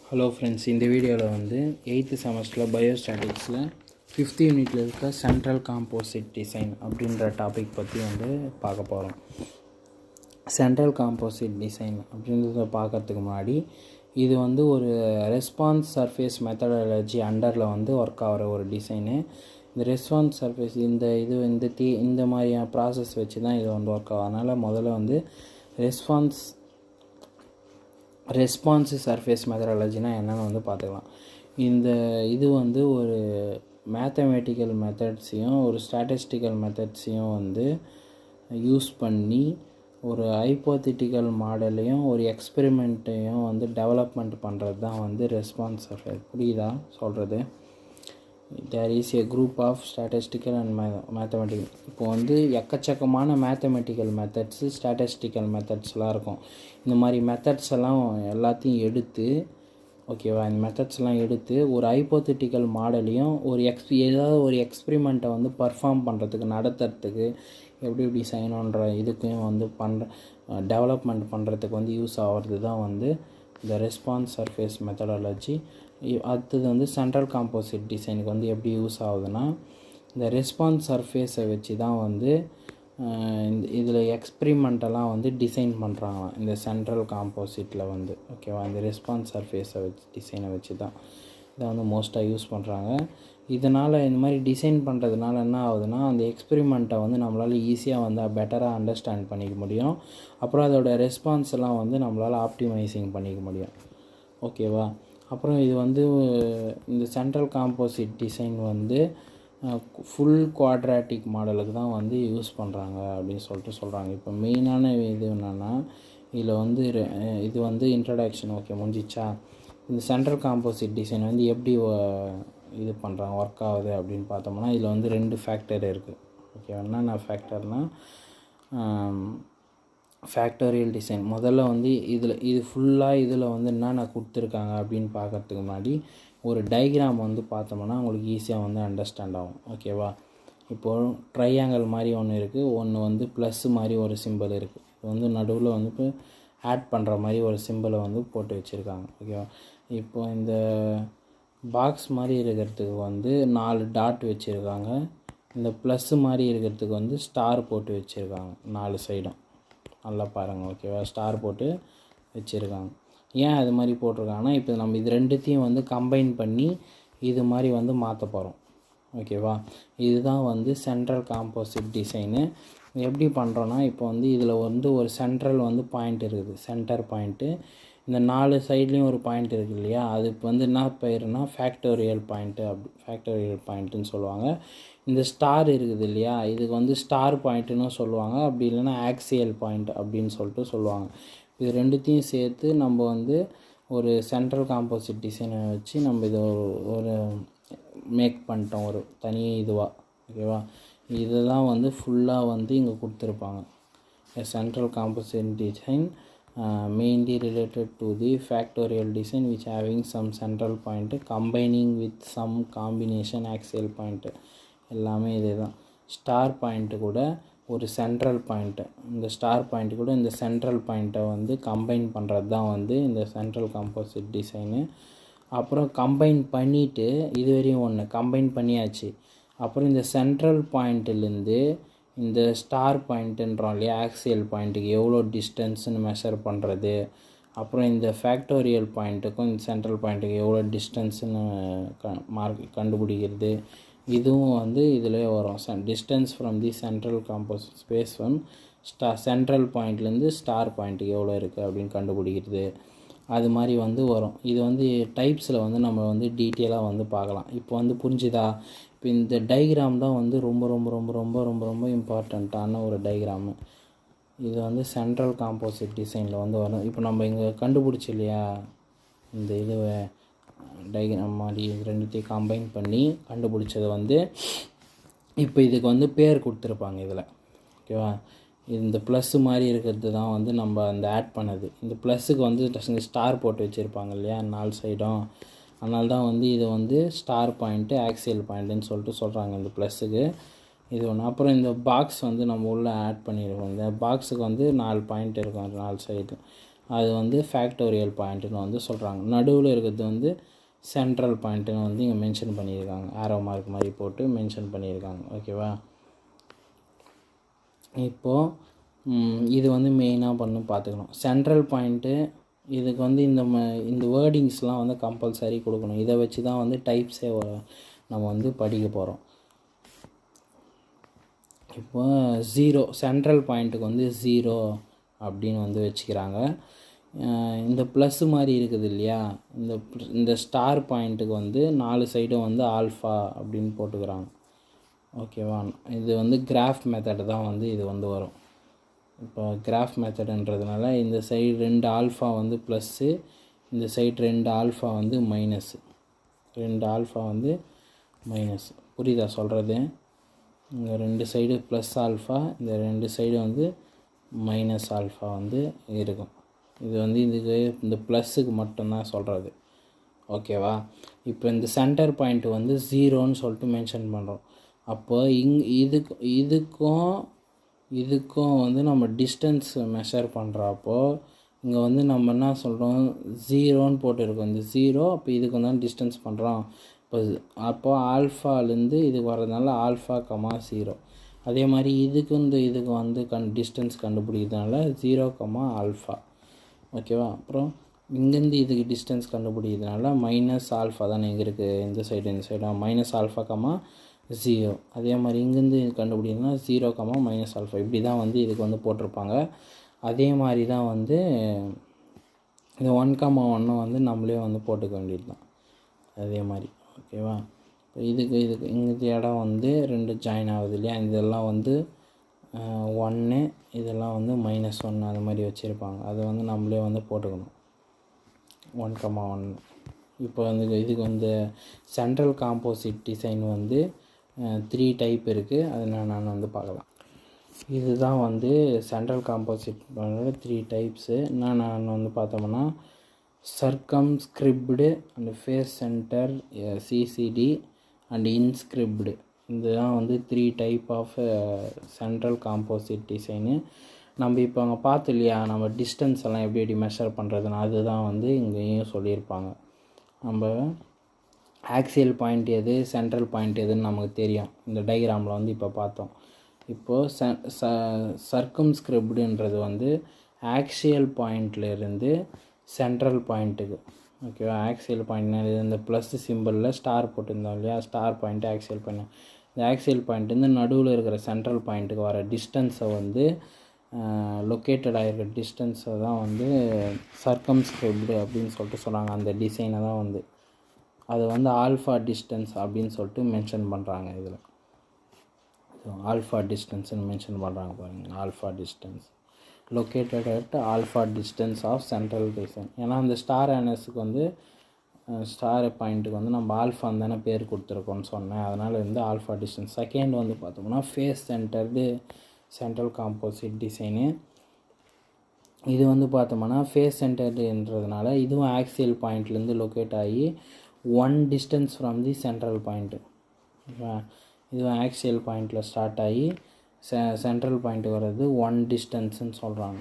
Hello friends, இந்த வீடியோவில் வந்து 8th செமஸ்டரில் பயோஸ்டாட்டிக்ஸில் 5th யூனிட்டில் இருக்க சென்ட்ரல் காம்போசிட் டிசைன் அப்படின்ற டாபிக் பற்றி வந்து பார்க்க போகிறோம். சென்ட்ரல் காம்போசிட் டிசைன் அப்படின்றத பார்க்கறதுக்கு முன்னாடி இது வந்து ஒரு ரெஸ்பான்ஸ் சர்ஃபேஸ் மெத்தடாலஜி அண்டரில் வந்து ஒர்க் ஆகிற ஒரு டிசைனு. இந்த ரெஸ்பான்ஸ் சர்ஃபேஸ் இந்த மாதிரியான ப்ராசஸ் வச்சு தான் இது வந்து ஒர்க் ஆகும். அதனால் முதல்ல வந்து ரெஸ்பான்ஸு சர்ஃபேஸ் மெத்தடாலஜினா என்னென்னு வந்து பார்த்துக்கலாம். இது வந்து ஒரு மேத்தமேட்டிக்கல் மெத்தட்ஸையும் ஒரு ஸ்டாட்டிஸ்டிக்கல் மெத்தட்ஸையும் வந்து யூஸ் பண்ணி ஒரு ஹைப்போதெட்டிக்கல் மாடலையும் ஒரு எக்ஸ்பெரிமெண்ட்டையும் வந்து டெவலப்மெண்ட் பண்ணுறது தான் வந்து ரெஸ்பான்ஸ் சர்ஃபேஸ். புரியுதா சொல்கிறது? There is a group of statistical and mathematical. இப்போ வந்து எக்கச்சக்கமான மேத்தமெட்டிக்கல் மெத்தட்ஸு ஸ்டாட்டிஸ்டிக்கல் மெத்தட்ஸ்லாம் இருக்கும். இந்த மாதிரி மெத்தட்ஸ் எல்லாம் எல்லாத்தையும் எடுத்து இந்த மெத்தட்ஸ்லாம் எடுத்து ஒரு ஹைப்போதெட்டிக்கல் மாடலையும் ஏதாவது ஒரு எக்ஸ்பெரிமெண்ட்டை வந்து பர்ஃபார்ம் பண்ணுறதுக்கு நடத்துறதுக்கு எப்படி செய்யணுன்ற இதுக்கும் வந்து டெவலப்மெண்ட் பண்ணுறதுக்கு வந்து யூஸ் ஆகிறது தான் வந்து இந்த ரெஸ்பான்ஸ் சர்ஃபேஸ் மெத்தடாலஜி. அடுத்தது வந்து சென்ட்ரல் காம்போசிட் டிசைனுக்கு வந்து எப்படி யூஸ் ஆகுதுன்னா, இந்த ரெஸ்பான்ஸ் சர்ஃபேஸை வச்சு தான் வந்து இதில் எக்ஸ்பெரிமெண்ட்டெல்லாம் வந்து டிசைன் பண்ணுறாங்க இந்த சென்ட்ரல் காம்போசிட்டில் வந்து. இந்த ரெஸ்பான்ஸ் சர்ஃபேஸை டிசைனை வச்சு தான் இதை வந்து மோஸ்ட்டாக யூஸ் பண்ணுறாங்க. இதனால் இந்த மாதிரி டிசைன் பண்ணுறதுனால என்ன ஆகுதுன்னா, அந்த எக்ஸ்பெரிமெண்ட்டை வந்து நம்மளால் ஈஸியாக வந்து பெட்டராக அண்டர்ஸ்டாண்ட் பண்ணிக்க முடியும். அப்புறம் அதோடய ரெஸ்பான்ஸ் எல்லாம் வந்து நம்மளால் ஆப்டிமைசிங் பண்ணிக்க முடியும். அப்புறம் இது வந்து இந்த சென்ட்ரல் காம்போசிட் டிசைன் வந்து ஃபுல் குவாட்ராட்டிக் மாடலுக்கு தான் வந்து யூஸ் பண்ணுறாங்க அப்படின்னு சொல்கிறாங்க. இப்போ மெயினான இது என்னென்னா, இதில் வந்து இது வந்து இன்ட்ரடக்ஷன் முடிஞ்சிச்சா. இந்த சென்ட்ரல் காம்போசிட் டிசைன் வந்து எப்படி இது பண்ணுறாங்க, ஒர்க் ஆகுது அப்படின்னு பார்த்தோம்னா, இதில் வந்து 2 ஃபேக்டர் இருக்குது. என்னென்ன ஃபேக்டர்னால், ஃபேக்டோரியல் டிசைன். முதல்ல வந்து இது ஃபுல்லாக இதில் வந்து என்னென்ன கொடுத்துருக்காங்க அப்படின்னு பார்க்குறதுக்கு முன்னாடி ஒரு டயக்ராம் வந்து பார்த்தோம்னா உங்களுக்கு ஈஸியாக வந்து அண்டர்ஸ்டாண்ட் ஆகும். இப்போது ட்ரையாங்கிள் மாதிரி ஒன்று இருக்குது, ஒன்று வந்து ப்ளஸ் மாதிரி ஒரு சிம்பிள் இருக்குது. இது வந்து நடுவில் வந்து இப்போ ஆட் பண்ணுற மாதிரி ஒரு சிம்பிளை வந்து போட்டு வச்சுருக்காங்க. இப்போ இந்த பாக்ஸ் மாதிரி இருக்கிறதுக்கு வந்து 4 டாட் வச்சுருக்காங்க. இந்த ப்ளஸ்ஸு மாதிரி இருக்கிறதுக்கு வந்து ஸ்டார் போட்டு வச்சுருக்காங்க 4 சைடும். நல்லா பாருங்கள். ஸ்டார் போட்டு வச்சுருக்காங்க. ஏன் அது மாதிரி போட்டிருக்காங்கன்னா, இப்போ நம்ம இது ரெண்டுத்தையும் வந்து கம்பைன் பண்ணி இது மாதிரி வந்து மாற்ற போகிறோம். இதுதான் வந்து சென்ட்ரல் காம்போசிட் டிசைனு. எப்படி பண்ணுறோன்னா, இப்போ வந்து இதில் வந்து ஒரு சென்ட்ரல் வந்து பாயிண்ட் இருக்குது, சென்டர் பாயிண்ட்டு. இந்த 4 சைட்லேயும் ஒரு பாயிண்ட் இருக்குது இல்லையா, அது இப்போ வந்து என்ன பேருனா ஃபேக்டோரியல் பாயிண்ட்டுன்னு சொல்லுவாங்க. இந்த ஸ்டார் இருக்குது இல்லையா, இதுக்கு வந்து ஸ்டார் பாயிண்ட்டுன்னு சொல்லுவாங்க. அப்படி இல்லைன்னா ஆக்சியல் பாயிண்ட் அப்படின்னு சொல்லுவாங்க. இது ரெண்டுத்தையும் சேர்த்து நம்ம வந்து ஒரு சென்ட்ரல் காம்போசிட் டிசைனை வச்சு நம்ம இதை ஒரு மேக் பண்ணிட்டோம், ஒரு தனி இதுவாக. இதெல்லாம் வந்து ஃபுல்லாக வந்து இங்கே கொடுத்துருப்பாங்க. Central composite design mainly related to the factorial design which having some central point combining with some combination axial point. எல்லாமே இதே தான். ஸ்டார் பாயிண்ட்டு கூட ஒரு சென்ட்ரல் பாயிண்ட்டு, இந்த ஸ்டார் பாயிண்ட்டு கூட இந்த சென்ட்ரல் பாயிண்ட்டை வந்து கம்பைன் பண்ணுறது தான் வந்து இந்த சென்ட்ரல் காம்போசிட் டிசைனு. அப்புறம் கம்பைன் பண்ணிவிட்டு இதுவரையும் ஒன்று கம்பைன் பண்ணியாச்சு. அப்புறம் இந்த சென்ட்ரல் பாயிண்ட்டிலேருந்து இந்த ஸ்டார் பாயிண்ட்டுன்றோம் இல்லையா, ஆக்சியல் பாயிண்ட்டுக்கு எவ்வளோ டிஸ்டன்ஸ்னு மெஷர் பண்ணுறது. அப்புறம் இந்த ஃபேக்டோரியல் பாயிண்ட்டுக்கும் இந்த சென்ட்ரல் பாயிண்ட்டுக்கு எவ்வளோ டிஸ்டன்ஸ்னு கண்டுபிடிக்கிறது. இதுவும் வந்து இதில் வரும். Distance from the central composite space one central பாயிண்ட்லேருந்து ஸ்டார் பாயிண்ட்டுக்கு எவ்வளோ இருக்குது அப்படின்னு கண்டுபிடிக்கிறது. அது மாதிரி வந்து வரும். இது வந்து டைப்ஸில் வந்து நம்ம வந்து டீட்டெயிலாக வந்து பார்க்கலாம். இப்போ வந்து புரிஞ்சுதா? இப்போ இந்த டயக்ராம் தான் வந்து ரொம்ப ரொம்ப ரொம்ப ரொம்ப ரொம்ப ரொம்ப இம்பார்ட்டண்ட்டான ஒரு டயக்ராமு. இது வந்து சென்ட்ரல் காம்போசிட் டிசைனில் வந்து வரும். இப்போ நம்ம இங்கே கண்டுபிடிச்சி இல்லையா, இந்த இதுவை டயக்ராம் மாதிரி இது ரெண்டுத்தையும் கம்பைன் பண்ணி கண்டுபிடிச்சது வந்து இப்போ இதுக்கு வந்து பேர் கொடுத்துருப்பாங்க இதில். இந்த ப்ளஸ்ஸு மாதிரி இருக்கிறது தான் வந்து நம்ம அந்த ஆட் பண்ணது. இந்த ப்ளஸ்ஸுக்கு வந்து ஸ்டார் போட்டு வச்சுருப்பாங்க இல்லையா 4 சைடும். அதனால தான் வந்து இது வந்து ஸ்டார் பாயிண்ட்டு ஆக்சியல் பாயிண்ட்டுன்னு சொல்கிறாங்க இந்த ப்ளஸ்ஸுக்கு. இது ஒன்று. அப்புறம் இந்த பாக்ஸ் வந்து நம்ம உள்ளே ஆட் பண்ணியிருக்கோம். இந்த பாக்ஸுக்கு வந்து 4 பாயிண்ட் இருக்கும், 4 சைடு. அது வந்து ஃபேக்டோரியல் பாயிண்ட்டுன்னு வந்து சொல்கிறாங்க. நடுவில் இருக்கிறது வந்து சென்ட்ரல் பாயிண்ட்டுன்னு வந்து இங்கே மென்ஷன் பண்ணியிருக்காங்க. ஆரோ மார்க் மாதிரி போட்டு மென்ஷன் பண்ணியிருக்காங்க. ஓகேவா? இப்போது இது வந்து மெயினாக பார்த்துக்கணும். சென்ட்ரல் பாயிண்ட்டு இதுக்கு வந்து இந்த வேர்டிங்ஸ்லாம் வந்து கம்பல்சரி கொடுக்கணும். இதை வச்சு தான் வந்து டைப்ஸே நம்ம வந்து படிக்க போகிறோம். இப்போ 0 சென்ட்ரல் பாயிண்ட்டுக்கு வந்து 0 அப்படின்னு வந்து வச்சுக்கிறாங்க. இந்த ப்ளஸ் மாதிரி இருக்குது இல்லையா, இந்த ஸ்டார் பாயிண்ட்டுக்கு வந்து 4 சைடும் வந்து ஆல்ஃபா அப்படின்னு போட்டுக்கிறாங்க. ஓகேவா? இது வந்து கிராஃப் மெத்தட் தான் வந்து இது வந்து வரும். இப்போ கிராஃப் மெத்தடுன்றதுனால இந்த சைடு 2 ஆல்ஃபா வந்து ப்ளஸ்ஸு, இந்த சைடு 2 ஆல்ஃபா வந்து மைனஸு, 2 ஆல்ஃபா வந்து மைனஸ். புரியுதா சொல்கிறது? இங்கே 2 சைடு ப்ளஸ் ஆல்ஃபா, இந்த 2 சைடு வந்து மைனஸ் ஆல்ஃபா வந்து இருக்கும். இது வந்து இதுக்கு இந்த ப்ளஸ்ஸுக்கு மட்டும்தான் சொல்கிறது. ஓகேவா? இப்போ இந்த சென்டர் பாயிண்ட் வந்து 0ன்னு சொல்லிட்டு மென்ஷன் பண்ணுறோம். அப்போ இதுக்கும் வந்து நம்ம டிஸ்டன்ஸ் மெஷர் பண்ணுறப்போ இங்கே வந்து நம்ம என்ன சொல்கிறோம், 0ன்னு போட்டுருக்கோம். இந்த 0 அப்போ இதுக்கு தான் டிஸ்டன்ஸ் பண்ணுறோம். அப்போது ஆல்ஃபாலேருந்து இதுக்கு வர்றதுனால ஆல்ஃபா 0. அதே மாதிரி இதுக்கு வந்து டிஸ்டன்ஸ் கண்டுபிடிக்கிறதுனால 0, ஆல்ஃபா. ஓகேவா? அப்புறம் இங்கேருந்து இதுக்கு டிஸ்டன்ஸ் கண்டுபிடிக்கிறதுனால மைனஸ் ஆல்ஃபா தானே இங்கே இருக்குது, இந்த சைடு மைனஸ் ஆல்ஃபா 0. அதே மாதிரி இங்கேருந்து கண்டுபிடிக்கிறதுனா 0, மைனஸ் ஆல்ஃபா. இப்படி தான் வந்து இதுக்கு வந்து போட்டிருப்பாங்க. அதே மாதிரி தான் வந்து இந்த 1, 1 வந்து நம்மளே வந்து போட்டுக்க வேண்டியது தான் அதே மாதிரி. ஓகேவா? இப்போ இதுக்கு இந்த இடம் வந்து 2 ஜாயின் ஆகுது இல்லையா, இதெல்லாம் வந்து 1, இதெல்லாம் வந்து -1 அது மாதிரி வச்சுருப்பாங்க. அதை வந்து நம்மளே வந்து போட்டுக்கணும் 1, 1. இப்போ வந்து இதுக்கு வந்து சென்ட்ரல் காம்போசிட் டிசைன் வந்து 3 டைப் இருக்குது. அதை நான் வந்து பார்க்கலாம். இதுதான் வந்து சென்ட்ரல் காம்போசிட் 3 டைப்ஸு. நான் வந்து பார்த்தோம்னா circumscribed and face center CCD and inscribed. இதுதான் வந்து 3 type of central composite design. நம்ம இப்போ அங்கே பார்த்தோம் இல்லையா, நம்ம டிஸ்டன்ஸ் எல்லாம் எப்படி மெஷர் பண்ணுறதுன்னு, அதுதான் வந்து இங்கேயும் சொல்லியிருப்பாங்க. நம்ம ஆக்சியல் பாயிண்ட் எது, சென்ட்ரல் பாயிண்ட் எதுன்னு நமக்கு தெரியும். இந்த டயக்ராமில் வந்து இப்போ பார்த்தோம். இப்போது சர்க்கம்ஸ்கிரிப்டுன்றது வந்து ஆக்சியல் பாயிண்ட்லேருந்து சென்ட்ரல் பாயிண்ட்டுக்கு. ஓகேவா? ஆக்சியல் பாயிண்ட் இந்த ப்ளஸ் சிம்பிளில் ஸ்டார் போட்டிருந்தோம் இல்லையா, ஸ்டார் பாயிண்ட்டு ஆக்சியல் பாயிண்ட். இந்த ஆக்சியல் பாயிண்ட்டு நடுவில் இருக்கிற சென்ட்ரல் பாயிண்ட்டுக்கு வர டிஸ்டன்ஸை வந்து லொக்கேட்டட் ஆகிருக்க டிஸ்டன்ஸை தான் வந்து சர்க்கம்ஸ்கிரிப்டு அப்படின்னு சொல்லிட்டு சொல்கிறாங்க. அந்த டிசைனை தான் வந்து அது வந்து ஆல்ஃபா டிஸ்டன்ஸ் அப்படின்னு சொல்லிட்டு மென்ஷன் பண்ணுறாங்க. இதில் ஆல்ஃபா டிஸ்டன்ஸ்னு மென்ஷன் பண்ணுறாங்க பாருங்கள். Alpha distance located at alpha distance of central design. ஏன்னா அந்த ஸ்டார் ஆனஸுக்கு வந்து ஸ்டார் பாயிண்ட்டுக்கு வந்து நம்ம ஆல்ஃபான்னு தானே பேர் கொடுத்துருக்கோன்னு சொன்னேன். அதனால் வந்து ஆல்ஃபா டிஸ்டன்ஸ். செகண்ட் வந்து பார்த்தோம்னா face centred central composite design. இது வந்து பார்த்தோம்னா ஃபேஸ் சென்டர்டுன்றதுனால இதுவும் ஆக்சியல் பாயிண்ட்லேருந்து லொக்கேட் ஆகி 1 distance from the central point. இதுவும் ஆக்சியல் பாயிண்டில் ஸ்டார்ட் ஆகி சென்ட்ரல் பாயிண்ட்டு வர்றது 1 டிஸ்டன்ஸுன்னு சொல்கிறாங்க.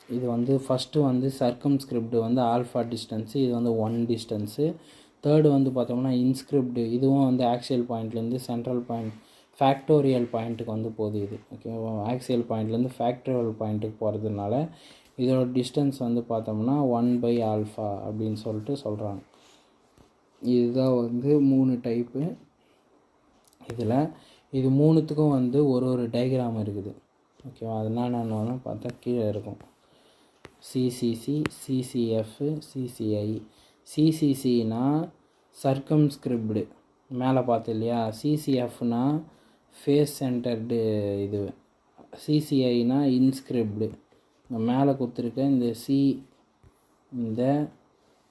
இது வந்து ஃபஸ்ட்டு வந்து சர்க்கம்ஸ்கிரிப்டு வந்து ஆல்ஃபா டிஸ்டன்ஸு, இது வந்து 1 டிஸ்டன்ஸு. தேர்டு வந்து பார்த்தோம்னா இன்ஸ்கிரிப்டு, இதுவும் வந்து ஆக்சியல் பாயிண்ட்லேருந்து சென்ட்ரல் பாயிண்ட் ஃபேக்டோரியல் பாயிண்ட்டுக்கு வந்து போகுது. இது ஓகேவா? ஆக்சியல் பாயிண்ட்லேருந்து ஃபேக்டோரியல் பாயிண்ட்டுக்கு போகிறதுனால இதோட டிஸ்டன்ஸ் வந்து பார்த்தோம்னா 1/ஆல்ஃபா அப்படின்னு சொல்லிட்டு சொல்கிறாங்க. இதுதான் வந்து 3 டைப்பு. இதில் இது 3த்துக்கும் வந்து ஒரு டயக்ராம் இருக்குது. ஓகேவா? அதனால் நான் பார்த்தா கீழே இருக்கும். CCC, CCF, CCI. சிசிசினா சர்க்கம்ஸ்கிரிப்டு மேலே பார்த்து இல்லையா, சிசிஎஃப்னா ஃபேஸ் சென்டர்டு, இது சிசிஐனா இன்ஸ்கிரிப்டு. மேலே கொடுத்துருக்க இந்த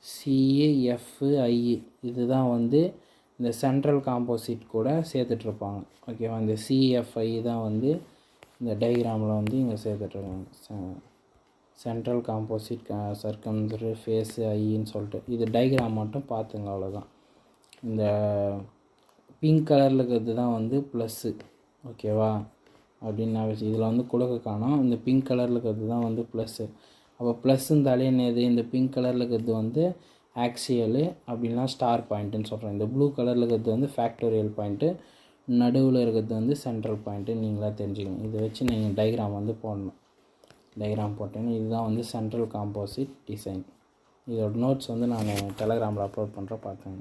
சிஎஃப்ஐ இதுதான் வந்து இந்த சென்ட்ரல் காம்போசிட் கூட சேர்த்துட்ருப்பாங்க. ஓகேவா? இந்த சிஎஃப்ஐ தான் வந்து இந்த டயக்ராமில் வந்து இங்கே சேர்த்துட்ருக்காங்க. சென்ட்ரல் காம்போசிட் சர்க்கம்ஸ்கிரிப்டு ஃபேஸு ஐன்னு சொல்லிட்டு இது டயக்ராம் மட்டும் பார்த்துங்க, அவ்வளோதான். இந்த பிங்க் கலரில் இருக்கிறது தான் வந்து ப்ளஸ்ஸு. ஓகேவா? அப்படின்னு நான் இதில் வந்து குலக்க காணோம். இந்த பிங்க் கலரில் இருக்கிறது தான் வந்து ப்ளஸ்ஸு. அப்போ ப்ளஸ்ஸுந்தாலே என்னது, இந்த பிங்க் கலரில் இருக்கிறது வந்து ஆக்சியலு அப்படின்னா ஸ்டார் பாயிண்ட்டுன்னு சொல்கிறேன். இந்த ப்ளூ கலரில் இருக்கிறது வந்து ஃபேக்டோரியல் பாயிண்ட்டு, நடுவில் இருக்கிறது வந்து சென்ட்ரல் பாயிண்ட்டு நீங்களாக தெரிஞ்சுக்கணும். இதை வச்சு நீங்கள் டயக்ராம் வந்து போடணும். டயக்ராம் போட்டேன்னு இதுதான் வந்து சென்ட்ரல் காம்போசிட் டிசைன். இதோட நோட்ஸ் வந்து நான் டெலகிராமில் அப்லோட் பண்ணுறேன், பார்த்துங்க.